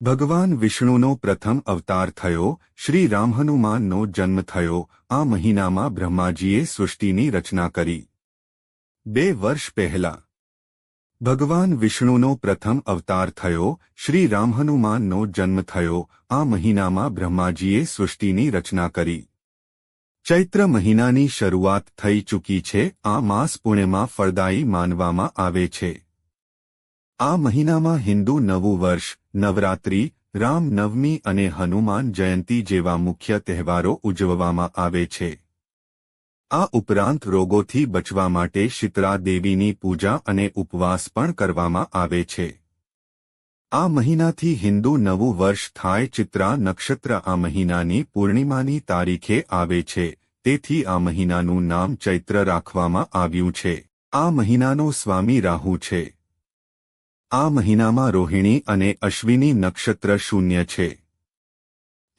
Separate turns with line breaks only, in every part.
ભગવાન વિષ્ણુનો પ્રથમ અવતાર થયો, શ્રી રામ હનુમાનનો જન્મ થયો, આ મહિનામાં બ્રહ્માજીએ સૃષ્ટિની રચના કરી. 2 વર્ષ પહેલા ભગવાન વિષ્ણુનો પ્રથમ અવતાર થયો, શ્રી રામ હનુમાનનો જન્મ થયો, આ મહિનામાં બ્રહ્માજીએ સૃષ્ટિની રચના કરી. ચૈત્ર મહિનાની શરૂઆત થઈ ચૂકી છે. આ માસ પુણ્યમાં ફળદાયી માનવામાં આવે છે. આ મહિનામાં હિન્દુ નવું વર્ષ, નવરાત્રિ, રામ નવમી અને હનુમાન જયંતી જેવા મુખ્ય તહેવારો ઉજવવામાં આવે છે. આ ઉપરાંત રોગોથી બચવા માટે શીતળા દેવીની પૂજા અને ઉપવાસ પણ કરવામાં આવે છે. આ મહિનાથી હિન્દુ નવું વર્ષ થાય. ચિત્રા નક્ષત્ર આ મહિનાની પૂર્ણિમાની તારીખે આવે છે, તેથી આ મહિનાનું નામ ચૈત્ર રાખવામાં આવ્યું છે. આ મહિનાનો સ્વામી રાહુ છે. આ મહિનામાં રોહિણી અને અશ્વિની નક્ષત્ર શૂન્ય છે.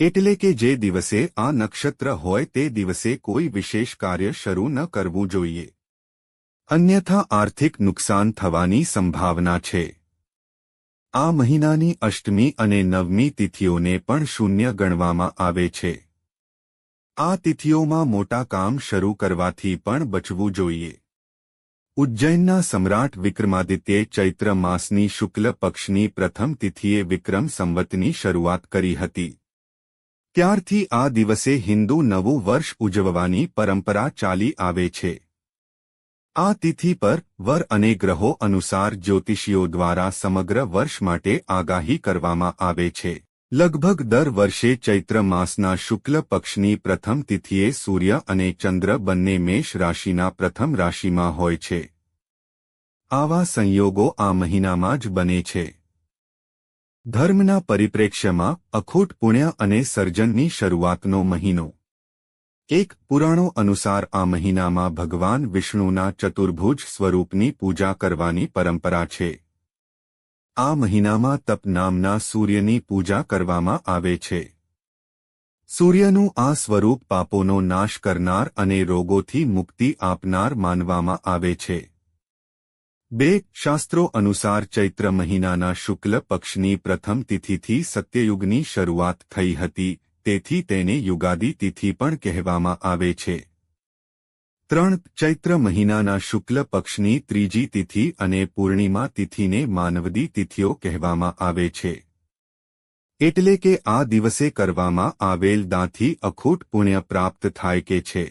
એટલે કે જે દિવસે આ નક્ષત્ર હોય તે દિવસે કોઈ વિશેષ કાર્ય શરૂ ન કરવું જોઈએ, અન્યથા આર્થિક નુકસાન થવાની સંભાવના છે. આ મહિનાની અષ્ટમી અને નવમી તિથિઓને પણ શૂન્ય ગણવામાં આવે છે. આ તિથિઓમાં મોટા કામ શરૂ કરવાથી પણ બચવું જોઈએ. ઉજ્જૈનના સમ્રાટ વિક્રમાદિત્યે ચૈત્ર માસની શુક્લ પક્ષની પ્રથમ તિથિએ વિક્રમ સંવતની શરૂઆત કરી હતી. ત્યારથી આ દિવસે હિન્દુ નવું વર્ષ ઉજવવાની પરંપરા ચાલી આવે છે. આ તિથિ પર વર અને ગ્રહો અનુસાર જ્યોતિષીઓ દ્વારા સમગ્ર વર્ષ માટે આગાહી કરવામાં આવે છે. લગભગ દર વર્ષે ચૈત્ર માસના શુક્લ પક્ષની પ્રથમ તિથિએ સૂર્ય અને ચંદ્ર બંને મેષ રાશિના પ્રથમ રાશિમાં હોય છે. આવા સંયોગો આ મહિનામાં જ બને છે. ધર્મના પરિપ્રેક્ષ્યમાં અખૂટ પુણ્ય અને સર્જનની શરૂઆતનો મહિનો. એક પુરાણો અનુસાર આ મહિનામાં ભગવાન વિષ્ણુના ચતુર્ભુજ સ્વરૂપની પૂજા કરવાની પરંપરા છે. આ મહિનામાં તપ નામના સૂર્યની પૂજા કરવામાં આવે છે. સૂર્યનું આ સ્વરૂપ પાપોનો નાશ કરનાર અને રોગોથી મુક્તિ આપનાર માનવામાં આવે છે. 2. શાસ્ત્રો અનુસાર ચૈત્ર મહિનાના શુક્લ પક્ષની પ્રથમ તિથિથી સત્યયુગની શરૂઆત થઈ હતી, તેથી તેને યુગાદી તિથિ પણ કહેવામાં આવે છે. 3. ચૈત્ર મહિનાના શુક્લ પક્ષની ત્રીજી તિથિ અને પૂર્ણિમા તિથિને માનવદી તિથિઓ કહેવામાં આવે છે. એટલે કે આ દિવસે કરવામાં આવેલ દાનથી અખૂટ પુણ્ય પ્રાપ્ત થાય કે છે.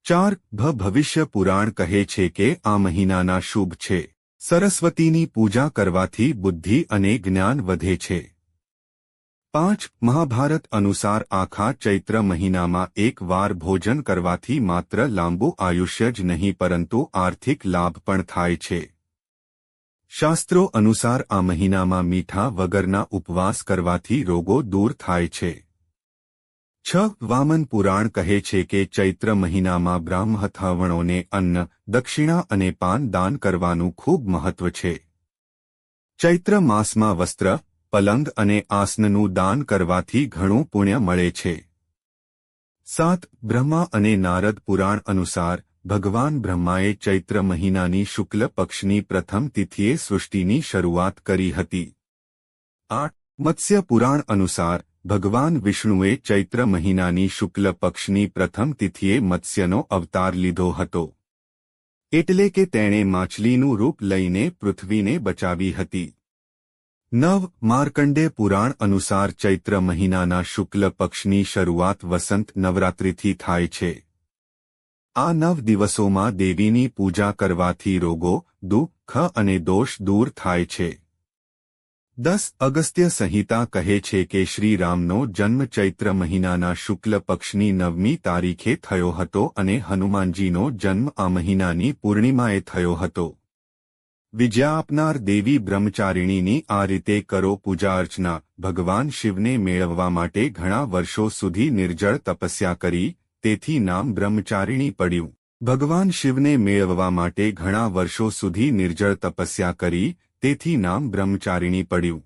4. ભવિષ્ય પુરાણ કહે છે કે આ મહિનાના શુભ છે. સરસ્વતીની પૂજા કરવાથી બુદ્ધિ અને જ્ઞાન વધે છે. 5. મહાભારત અનુસાર આખા ચૈત્ર મહિનામાં એક વાર ભોજન કરવાથી માત્ર લાંબુ આયુષ્ય જ નહીં પરંતુ આર્થિક લાભ પણ થાય છે. શાસ્ત્રો અનુસાર આ મહિનામાં મીઠા વગરના ઉપવાસ કરવાથી રોગો દૂર થાય છે. 6. વામન પુરાણ કહે છે કે ચૈત્ર મહિનામાં બ્રાહ્મણોને અન્ન, દક્ષિણા અને પાન દાન કરવાનું ખૂબ મહત્વ છે. ચૈત્ર માસમાં વસ્ત્ર, પલંગ અને આસનનું દાન કરવાથી ઘણું પુણ્ય મળે છે. 7. બ્રહ્મા અને નારદ પુરાણ અનુસાર ભગવાન બ્રહ્માએ ચૈત્ર મહિનાની શુક્લ પક્ષની પ્રથમ તિથિએ સૃષ્ટિની શરૂઆત કરી હતી. 8. મત્સ્ય પુરાણ અનુસાર ભગવાન વિષ્ણુએ ચૈત્ર મહિનાની શુક્લ પક્ષની પ્રથમ તિથિએ મત્સ્યનો અવતાર લીધો હતો. એટલે કે તેણે માછલીનું રૂપ લઈને પૃથ્વીને બચાવી હતી. 9. માર્કંડે પુરાણ અનુસાર ચૈત્ર મહિનાના શુક્લ પક્ષની શરૂઆત વસંત નવરાત્રિથી થાય છે. આ 9 દિવસોમાં દેવીની પૂજા કરવાથી રોગો, દુઃખ અને દોષ દૂર થાય છે. 10. અગસ્ત્ય સંહિતા કહે છે કે શ્રી રામનો જન્મ ચૈત્ર મહિનાના શુક્લ પક્ષની 9મી તારીખે થયો હતો અને હનુમાનજીનો જન્મ આ મહિનાની પૂર્ણિમાએ થયો હતો. વિજયા આપનાર દેવી બ્રહ્મચારિણીની આ રીતે કરો પૂજા અર્ચના. ભગવાન શિવને મેળવવા માટે ઘણા વર્ષો સુધી નિર્જળ તપસ્યા કરી, તેથી નામ બ્રહ્મચારિણી પડ્યું. ભગવાન શિવને મેળવવા માટે ઘણા વર્ષો સુધી નિર્જળ તપસ્યા કરી, તેથી નામ બ્રહ્મચારિણી પડ્યું.